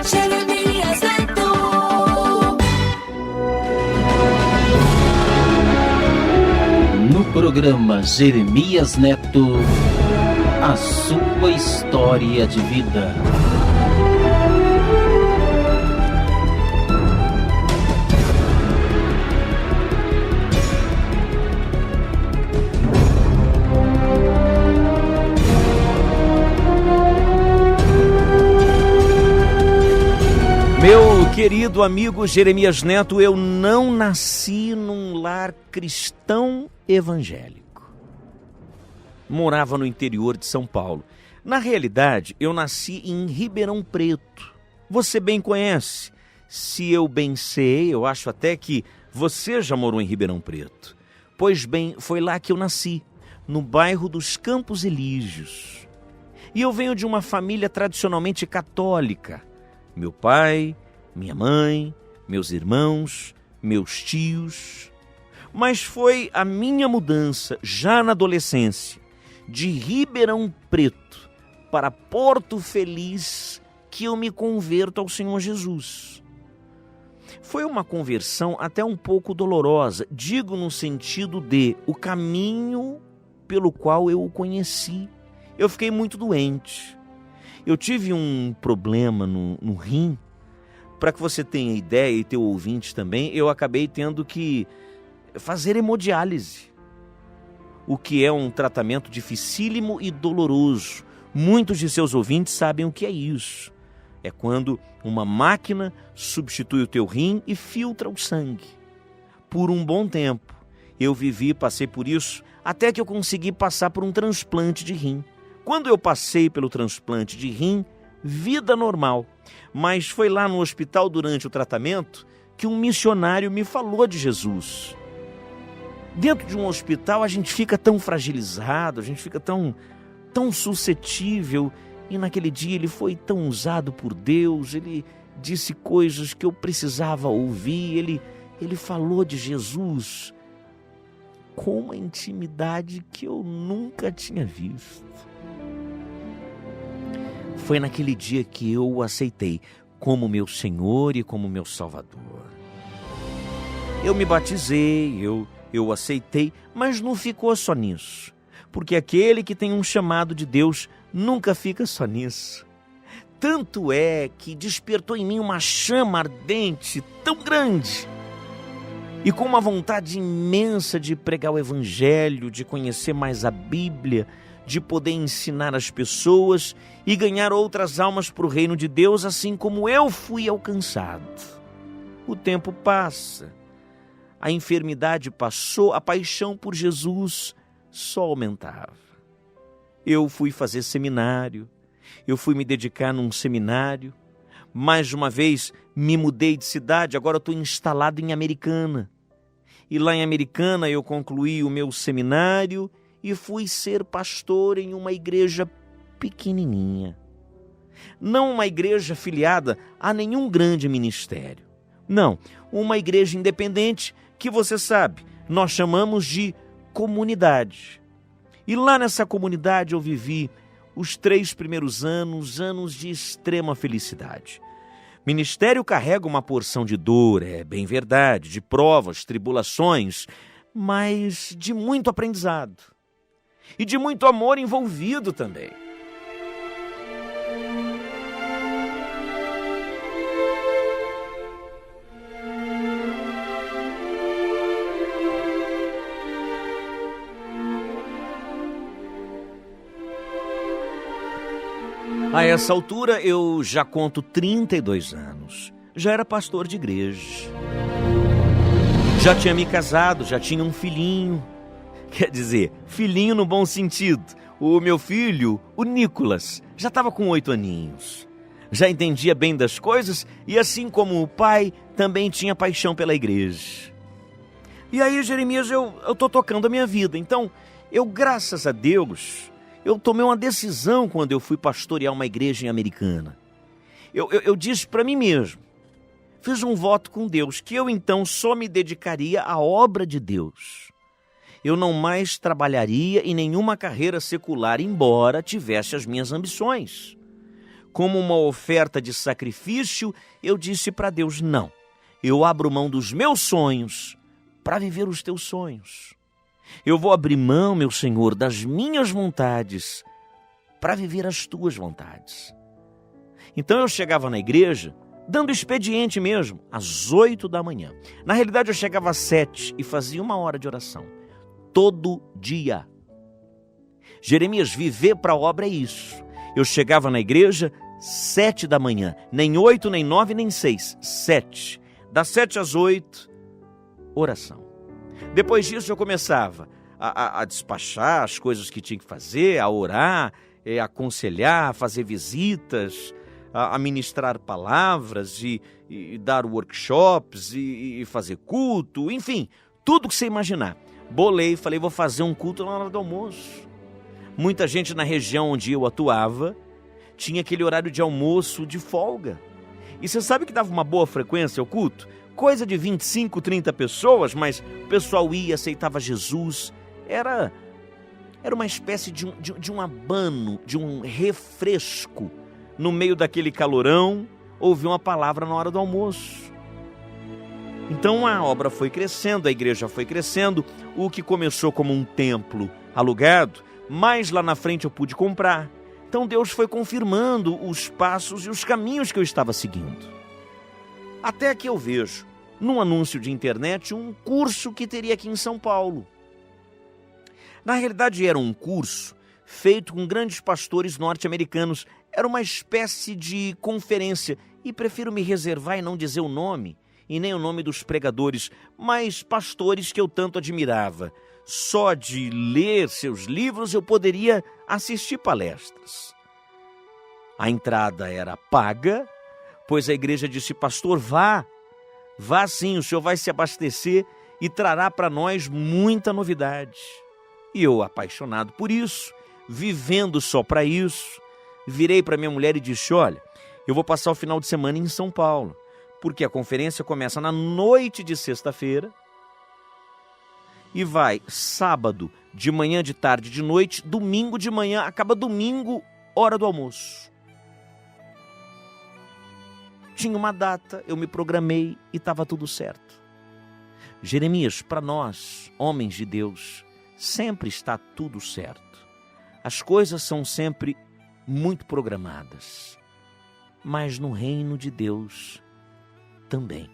Jeremias Neto. No programa Jeremias Neto, a sua história de vida. Meu querido amigo Jeremias Neto, eu não nasci num lar cristão evangélico. Morava no interior de São Paulo. Na realidade, eu nasci em Ribeirão Preto. Você bem conhece. Se eu bem sei, eu acho até que você já morou em Ribeirão Preto. Pois bem, foi lá que eu nasci, no bairro dos Campos Elíseos. E eu venho de uma família tradicionalmente católica. Meu pai, minha mãe, meus irmãos, meus tios. Mas foi a minha mudança, já na adolescência, de Ribeirão Preto para Porto Feliz, que eu me converto ao Senhor Jesus. Foi uma conversão até um pouco dolorosa, digo no sentido de o caminho pelo qual eu o conheci. Eu fiquei muito doente. Eu tive um problema no rim. Para que você tenha ideia, e teu ouvinte também, eu acabei tendo que fazer hemodiálise, o que é um tratamento dificílimo e doloroso. Muitos de seus ouvintes sabem o que é isso. É quando uma máquina substitui o teu rim e filtra o sangue. Por um bom tempo, eu passei por isso, até que eu consegui passar por um transplante de rim. Quando eu passei pelo transplante de rim, vida normal. Mas foi lá no hospital durante o tratamento que um missionário me falou de Jesus. Dentro de um hospital a gente fica tão fragilizado, a gente fica tão suscetível. E naquele dia ele foi tão usado por Deus, ele disse coisas que eu precisava ouvir, ele falou de Jesus com uma intimidade que eu nunca tinha visto. Foi naquele dia que eu o aceitei como meu Senhor e como meu Salvador. Eu me batizei, eu o aceitei, mas não ficou só nisso. Porque aquele que tem um chamado de Deus nunca fica só nisso. Tanto é que despertou em mim uma chama ardente tão grande e com uma vontade imensa de pregar o Evangelho, de conhecer mais a Bíblia, de poder ensinar as pessoas e ganhar outras almas para o reino de Deus, assim como eu fui alcançado. O tempo passa, a enfermidade passou, a paixão por Jesus só aumentava. Eu fui fazer seminário, eu fui me dedicar num seminário, mais uma vez me mudei de cidade, agora estou instalado em Americana. E lá em Americana eu concluí o meu seminário e fui ser pastor em uma igreja pequenininha. Não uma igreja afiliada a nenhum grande ministério. Não, uma igreja independente que você sabe, nós chamamos de comunidade. E lá nessa comunidade eu vivi os 3 primeiros anos de extrema felicidade. Ministério carrega uma porção de dor, é bem verdade, de provas, tribulações, mas de muito aprendizado. E de muito amor envolvido também. A essa altura eu já conto 32 anos. Já era pastor de igreja. Já tinha me casado, já tinha um filhinho. Quer dizer, filhinho no bom sentido. O meu filho, o Nicolas, já estava com 8 aninhos. Já entendia bem das coisas e, assim como o pai, também tinha paixão pela igreja. E aí, Jeremias, eu estou tocando a minha vida. Então, graças a Deus, eu tomei uma decisão quando eu fui pastorear uma igreja em Americana. Eu disse para mim mesmo, fiz um voto com Deus, que eu então só me dedicaria à obra de Deus. Eu não mais trabalharia em nenhuma carreira secular, embora tivesse as minhas ambições. como uma oferta de sacrifício, eu disse para Deus: não, eu abro mão dos meus sonhos para viver os teus sonhos. Eu vou abrir mão, meu Senhor, das minhas vontades para viver as tuas vontades. Então eu chegava na igreja, dando expediente mesmo, às 8 da manhã. Na realidade eu chegava às 7 e fazia 1 hora de oração. Todo dia. Jeremias, viver para a obra é isso. Eu chegava na igreja 7 da manhã, nem 8, nem 9, nem 6, 7. Das 7 às 8, oração. Depois disso eu começava a despachar as coisas que tinha que fazer, a orar, a aconselhar, a fazer visitas, a ministrar palavras e dar workshops e fazer culto, enfim, tudo que você imaginar. Bolei, falei, vou fazer um culto na hora do almoço. Muita gente na região onde eu atuava tinha aquele horário de almoço de folga. E você sabe que dava uma boa frequência ao culto? Coisa de 25, 30 pessoas, mas o pessoal ia, aceitava Jesus. Era uma espécie de um abano, de um refresco. No meio daquele calorão, ouvir uma palavra na hora do almoço. Então a obra foi crescendo, a igreja foi crescendo. O que começou como um templo alugado, mais lá na frente eu pude comprar. Então Deus foi confirmando os passos e os caminhos que eu estava seguindo. Até que eu vejo, num anúncio de internet, um curso que teria aqui em São Paulo. Na realidade era um curso feito com grandes pastores norte-americanos. Era uma espécie de conferência, e prefiro me reservar e não dizer o nome, e nem o nome dos pregadores, mas pastores que eu tanto admirava. Só de ler seus livros eu poderia assistir palestras. A entrada era paga, pois a igreja disse: pastor, vá sim, o senhor vai se abastecer e trará para nós muita novidade. E eu, apaixonado por isso, vivendo só para isso, virei para minha mulher e disse: olha, eu vou passar o final de semana em São Paulo, porque a conferência começa na noite de sexta-feira e vai sábado, de manhã, de tarde, de noite, domingo de manhã, acaba domingo, hora do almoço. Tinha uma data, eu me programei e estava tudo certo. Jeremias, para nós, homens de Deus, sempre está tudo certo. As coisas são sempre muito programadas, mas no reino de Deus também.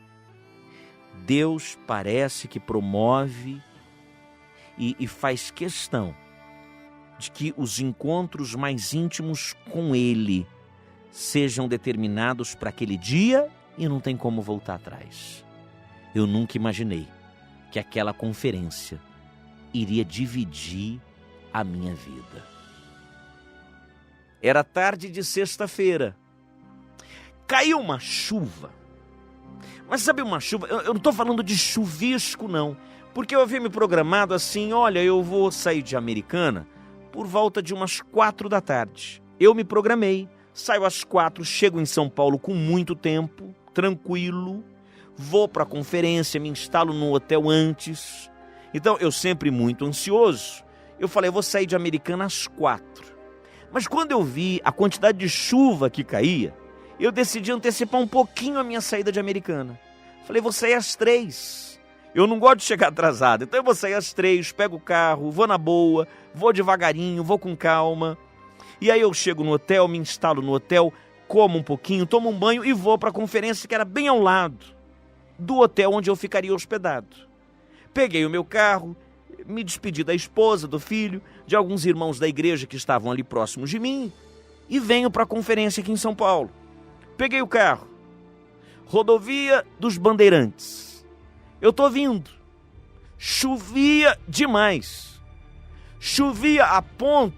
Deus parece que promove e faz questão de que os encontros mais íntimos com Ele sejam determinados para aquele dia e não tem como voltar atrás. Eu nunca imaginei que aquela conferência iria dividir a minha vida. Era tarde de sexta-feira. Caiu uma chuva. Mas sabe uma chuva? Eu não estou falando de chuvisco, não. Porque eu havia me programado assim: olha, eu vou sair de Americana por volta de umas 4 da tarde. Eu me programei. Saio às 4, chego em São Paulo com muito tempo, tranquilo. Vou para a conferência, me instalo no hotel antes. Então, eu sempre muito ansioso. Eu falei, eu vou sair de Americana às 4. Mas quando eu vi a quantidade de chuva que caía, eu decidi antecipar um pouquinho a minha saída de Americana. Falei, vou sair às 3. Eu não gosto de chegar atrasado, então eu vou sair às 3, pego o carro, vou na boa, vou devagarinho, vou com calma. E aí eu chego no hotel, me instalo no hotel, como um pouquinho, tomo um banho e vou para a conferência que era bem ao lado do hotel onde eu ficaria hospedado. Peguei o meu carro, me despedi da esposa, do filho, de alguns irmãos da igreja que estavam ali próximos de mim e venho para a conferência aqui em São Paulo. Peguei o carro, rodovia dos Bandeirantes. Eu tô vindo. Chovia demais. Chovia a ponto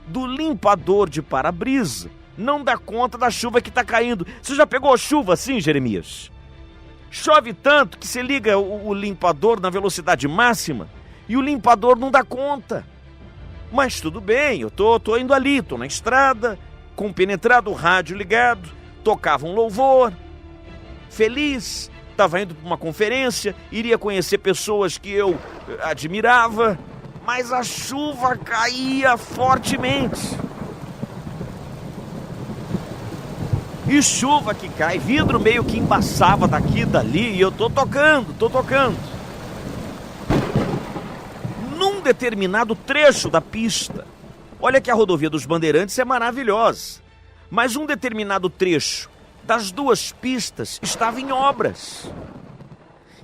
do limpador de para-brisa não dá conta da chuva que está caindo. Você já pegou chuva assim, Jeremias? Chove tanto que você liga o limpador na velocidade máxima e o limpador não dá conta. Mas tudo bem, eu tô indo ali, tô na estrada, compenetrado, o rádio ligado, tocava um louvor, feliz, estava indo para uma conferência, iria conhecer pessoas que eu admirava, mas a chuva caía fortemente. E chuva que cai, vidro meio que embaçava daqui e dali, e eu tô tocando. Num determinado trecho da pista, olha que a rodovia dos Bandeirantes é maravilhosa, mas um determinado trecho das duas pistas estava em obras.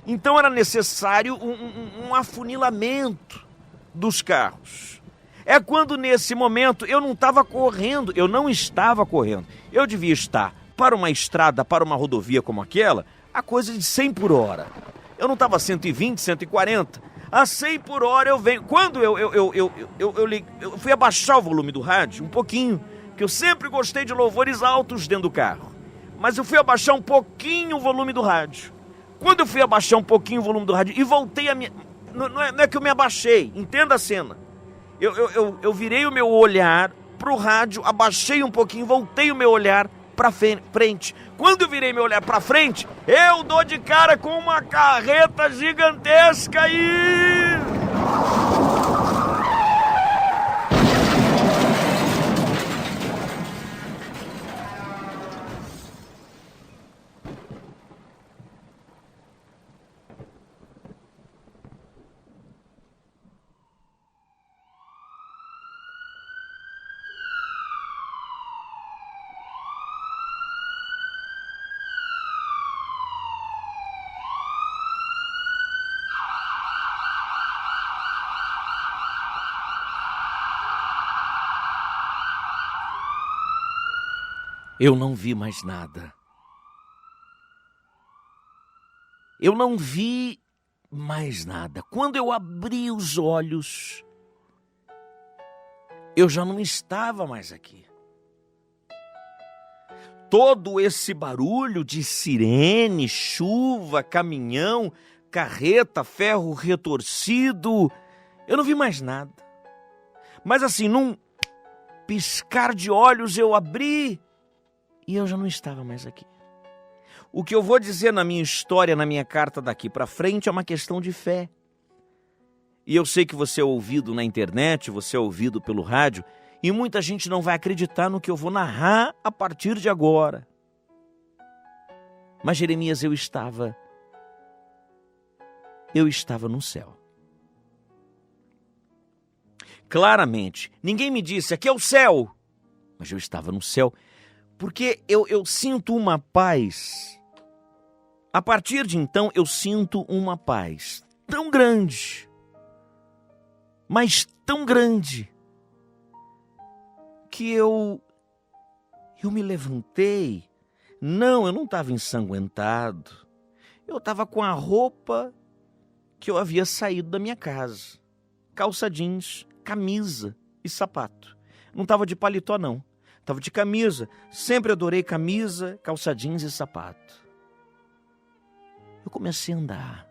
Então era necessário um afunilamento dos carros. É quando nesse momento eu não estava correndo, eu devia estar para uma estrada, para uma rodovia como aquela, a coisa de 100 por hora. Eu não estava 120, 140, a 100 por hora eu venho. Quando eu fui abaixar o volume do rádio um pouquinho, que eu sempre gostei de louvores altos dentro do carro, mas eu fui abaixar um pouquinho o volume do rádio. Quando eu fui abaixar um pouquinho o volume do rádio e voltei a me... Não é que eu me abaixei, entenda a cena. Eu virei o meu olhar pro rádio, abaixei um pouquinho, voltei o meu olhar pra frente. Quando eu virei meu olhar pra frente, eu dou de cara com uma carreta gigantesca e... Eu não vi mais nada. Quando eu abri os olhos, eu já não estava mais aqui. Todo esse barulho de sirene, chuva, caminhão, carreta, ferro retorcido, eu não vi mais nada. Mas assim, num piscar de olhos eu abri e eu já não estava mais aqui. O que eu vou dizer na minha história, na minha carta daqui para frente, é uma questão de fé. E eu sei que você é ouvido na internet, você é ouvido pelo rádio, e muita gente não vai acreditar no que eu vou narrar a partir de agora. Mas Jeremias, eu estava no céu. Claramente, ninguém me disse, aqui é o céu, mas eu estava no céu. Porque eu sinto uma paz. A partir de então, eu sinto uma paz tão grande, mas tão grande, que eu me levantei. Não, eu não estava ensanguentado. Eu estava com a roupa que eu havia saído da minha casa. Calça jeans, camisa e sapato. Não estava de paletó, não. Estava de camisa, sempre adorei camisa, calça jeans e sapato. Eu comecei a andar.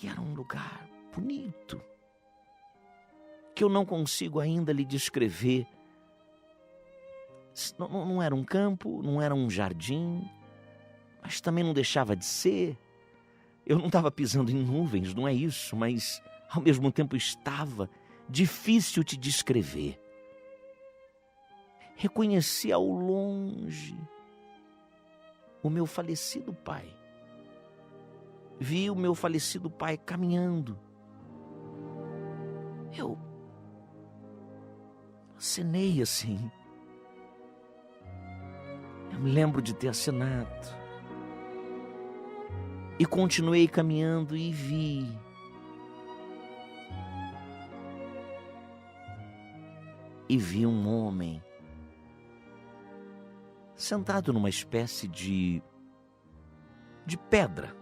E era um lugar bonito, que eu não consigo ainda lhe descrever. Não era um campo, não era um jardim, mas também não deixava de ser. Eu não estava pisando em nuvens, não é isso, mas ao mesmo tempo estava difícil te descrever. Reconheci ao longe o meu falecido pai. Vi o meu falecido pai caminhando. Eu acenei assim. Eu me lembro de ter acenado. E continuei caminhando e vi. E vi um homem sentado numa espécie de pedra.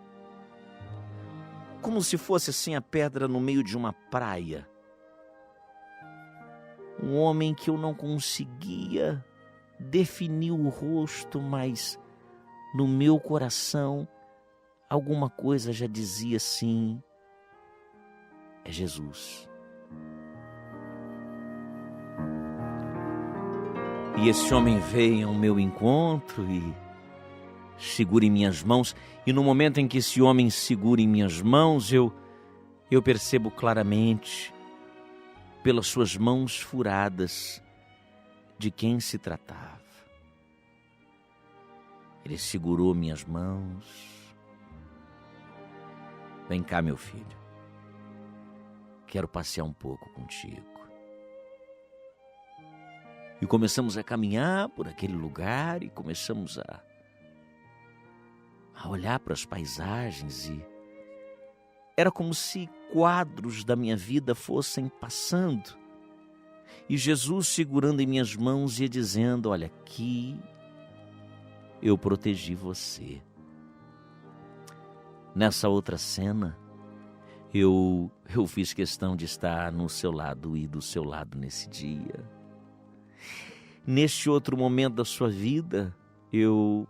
Como se fosse assim a pedra no meio de uma praia. Um homem que eu não conseguia definir o rosto, mas no meu coração alguma coisa já dizia assim: é Jesus. E esse homem veio ao meu encontro e segura em minhas mãos. E no momento em que esse homem segura em minhas mãos, eu percebo claramente, pelas suas mãos furadas, de quem se tratava. Ele segurou minhas mãos. Vem cá, meu filho. Quero passear um pouco contigo. E começamos a caminhar por aquele lugar e começamos a olhar para as paisagens e era como se quadros da minha vida fossem passando. E Jesus segurando em minhas mãos ia dizendo: olha, aqui eu protegi você. Nessa outra cena, eu fiz questão de estar no seu lado e do seu lado nesse dia. Neste outro momento da sua vida, eu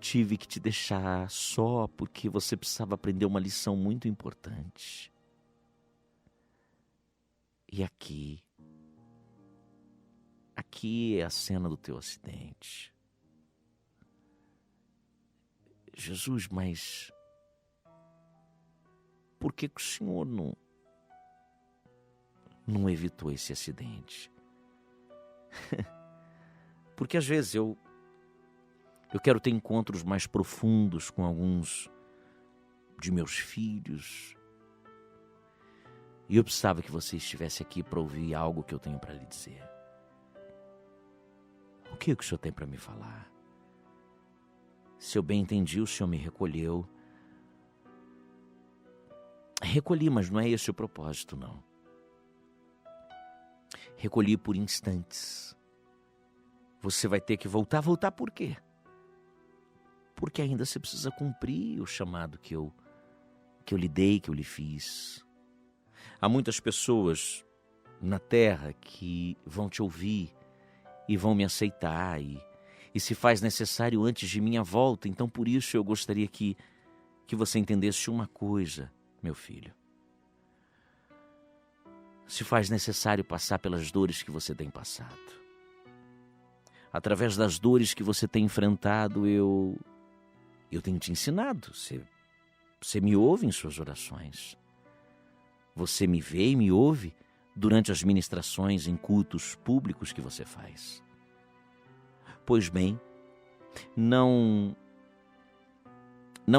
tive que te deixar só porque você precisava aprender uma lição muito importante. E aqui é a cena do teu acidente. Jesus, mas por que o Senhor não evitou esse acidente? Porque às vezes eu quero ter encontros mais profundos com alguns de meus filhos. E eu precisava que você estivesse aqui para ouvir algo que eu tenho para lhe dizer. O que o Senhor tem para me falar? Se eu bem entendi, o Senhor me recolheu. Recolhi, mas não é esse o propósito, não. Recolhi por instantes. Você vai ter que voltar. Voltar por quê? Porque ainda você precisa cumprir o chamado que eu lhe dei, que eu lhe fiz. Há muitas pessoas na terra que vão te ouvir e vão me aceitar e se faz necessário antes de minha volta. Então por isso eu gostaria que você entendesse uma coisa, meu filho. Se faz necessário passar pelas dores que você tem passado. Através das dores que você tem enfrentado, eu tenho te ensinado. Você me ouve em suas orações. Você me vê e me ouve durante as ministrações em cultos públicos que você faz. Pois bem, não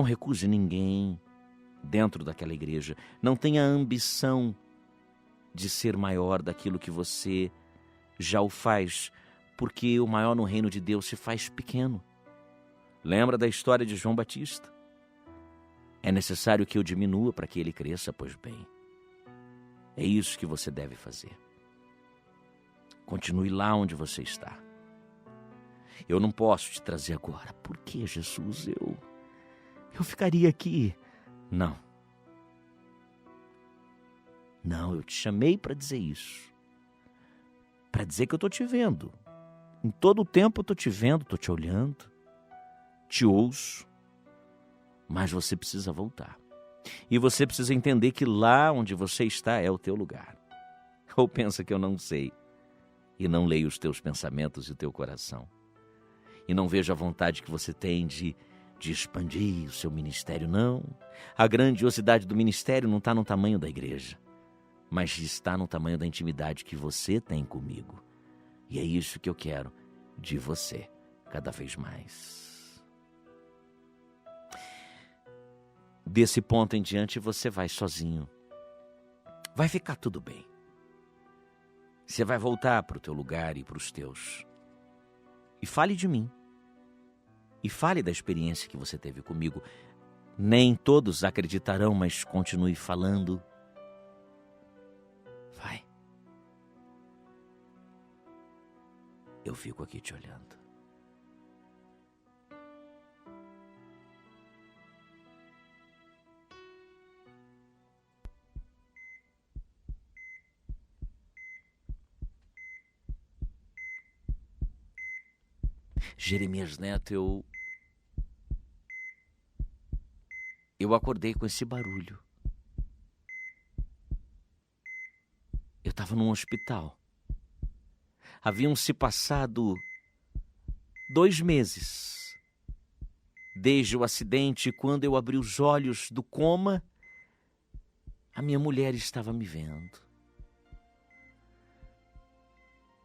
recuse ninguém dentro daquela igreja. Não tenha ambição de ser maior daquilo que você já o faz, porque o maior no reino de Deus se faz pequeno. Lembra da história de João Batista? É necessário que eu diminua para que ele cresça, pois bem. É isso que você deve fazer. Continue lá onde você está. Eu não posso te trazer agora. Por que, Jesus? Eu ficaria aqui. Não. Não, eu te chamei para dizer isso. Para dizer que eu estou te vendo. Em todo o tempo eu estou te vendo, estou te olhando, te ouço. Mas você precisa voltar. E você precisa entender que lá onde você está é o teu lugar. Ou pensa que eu não sei e não leio os teus pensamentos e o teu coração. E não vejo a vontade que você tem de expandir o seu ministério, não. A grandiosidade do ministério não está no tamanho da igreja, mas está no tamanho da intimidade que você tem comigo. E é isso que eu quero de você, cada vez mais. Desse ponto em diante você vai sozinho. Vai ficar tudo bem. Você vai voltar para o teu lugar e para os teus. E fale de mim. E fale da experiência que você teve comigo. Nem todos acreditarão, mas continue falando. Vai. Eu fico aqui te olhando. Jeremias Neto, eu acordei com esse barulho. Eu estava num hospital. Haviam se passado 2 meses desde o acidente. Quando eu abri os olhos do coma, a minha mulher estava me vendo.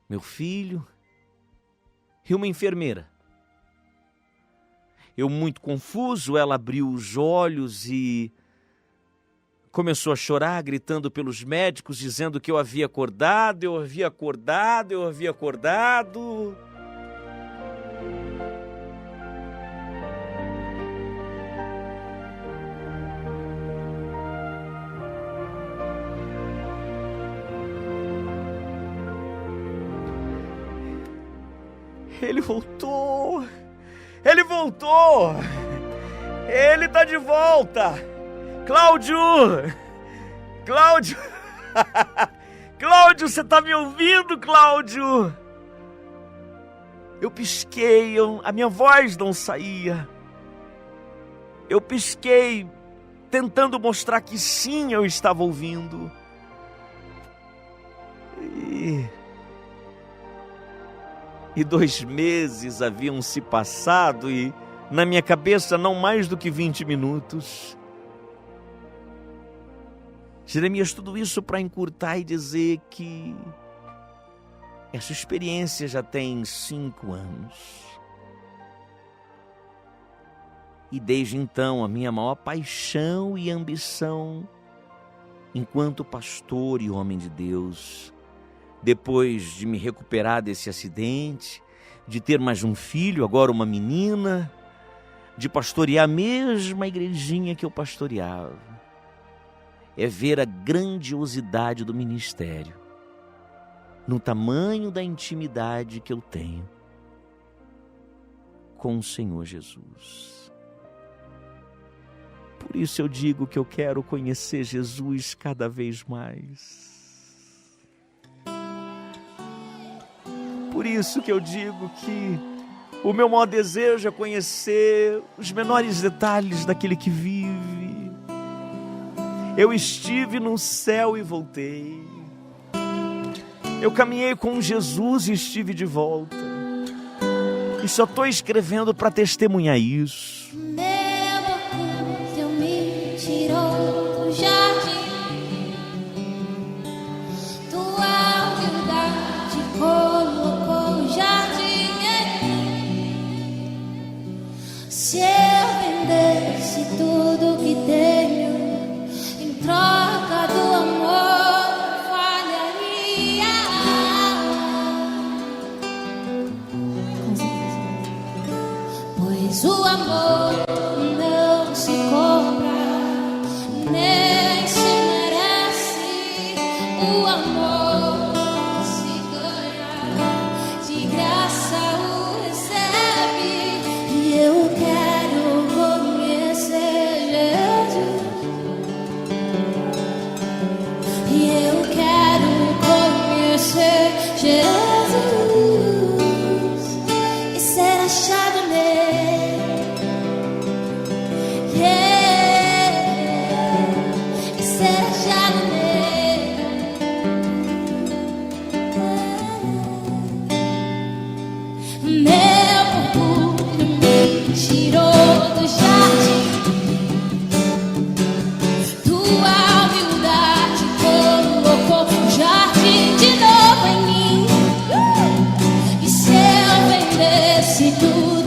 Meu filho e uma enfermeira. Eu, muito confuso, ela abriu os olhos e começou a chorar, gritando pelos médicos, dizendo que eu havia acordado, eu havia acordado, eu havia acordado. Ele voltou! Ele voltou! Ele tá de volta! Cláudio! Cláudio! Cláudio, você tá me ouvindo, Cláudio? Eu pisquei, a minha voz não saía. Eu pisquei, tentando mostrar que sim, eu estava ouvindo. E 2 meses haviam se passado e na minha cabeça não mais do que 20 minutos. Jeremias, tudo isso para encurtar e dizer que essa experiência já tem 5 anos. E desde então a minha maior paixão e ambição enquanto pastor e homem de Deus, depois de me recuperar desse acidente, de ter mais um filho, agora uma menina, de pastorear a mesma igrejinha que eu pastoreava, é ver a grandiosidade do ministério, no tamanho da intimidade que eu tenho com o Senhor Jesus. Por isso eu digo que eu quero conhecer Jesus cada vez mais. Por isso que eu digo que o meu maior desejo é conhecer os menores detalhes daquele que vive. Eu estive no céu e voltei. Eu caminhei com Jesus e estive de volta. E só estou escrevendo para testemunhar isso. Meu orgulho me tirou do jardim. Tua humildade colocou o jardim em mim. Se eu vendesse tudo que tenho em troca do amor, falharia. Pois o amor não se compra, nem se merece. O amor se ganha, de graça o recebe. E eu quero conhecer Jesus. E eu quero conhecer Jesus e ser achado nele. E ser achado nele. Meu orgulho me tirou do jardim. Tua humildade colocou o jardim de novo em mim. E se eu vendesse tudo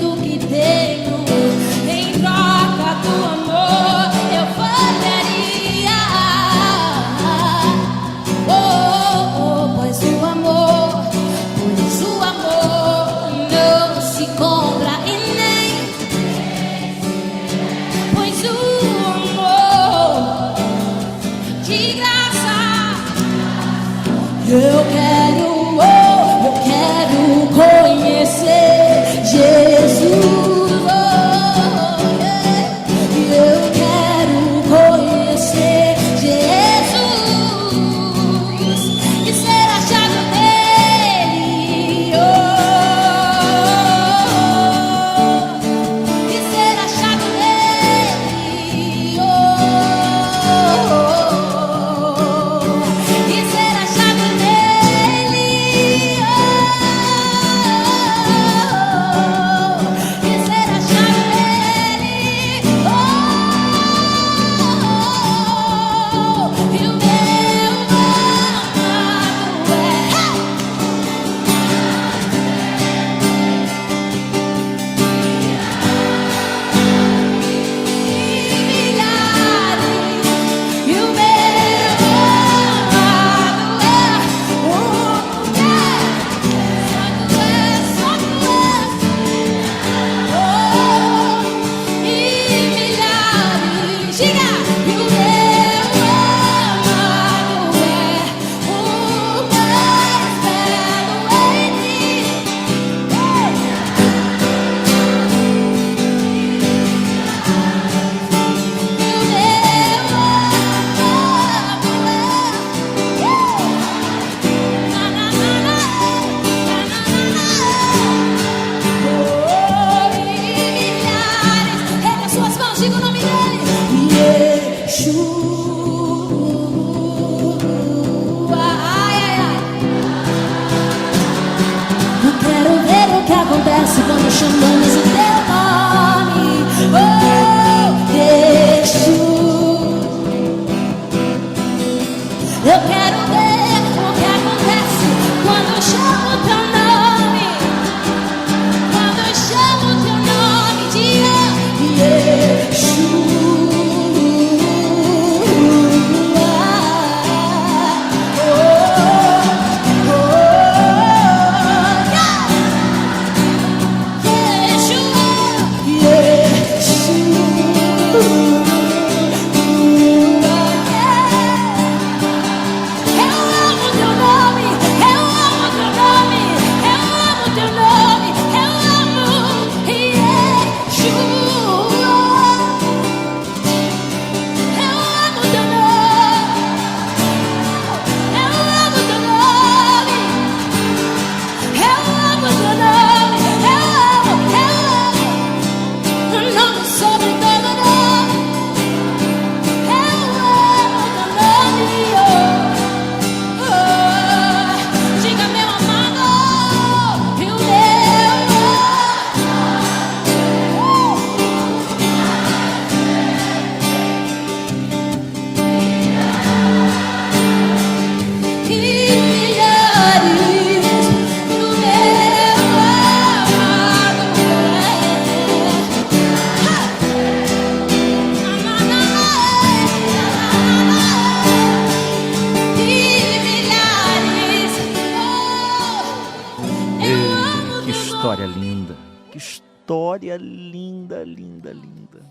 história linda, linda, linda.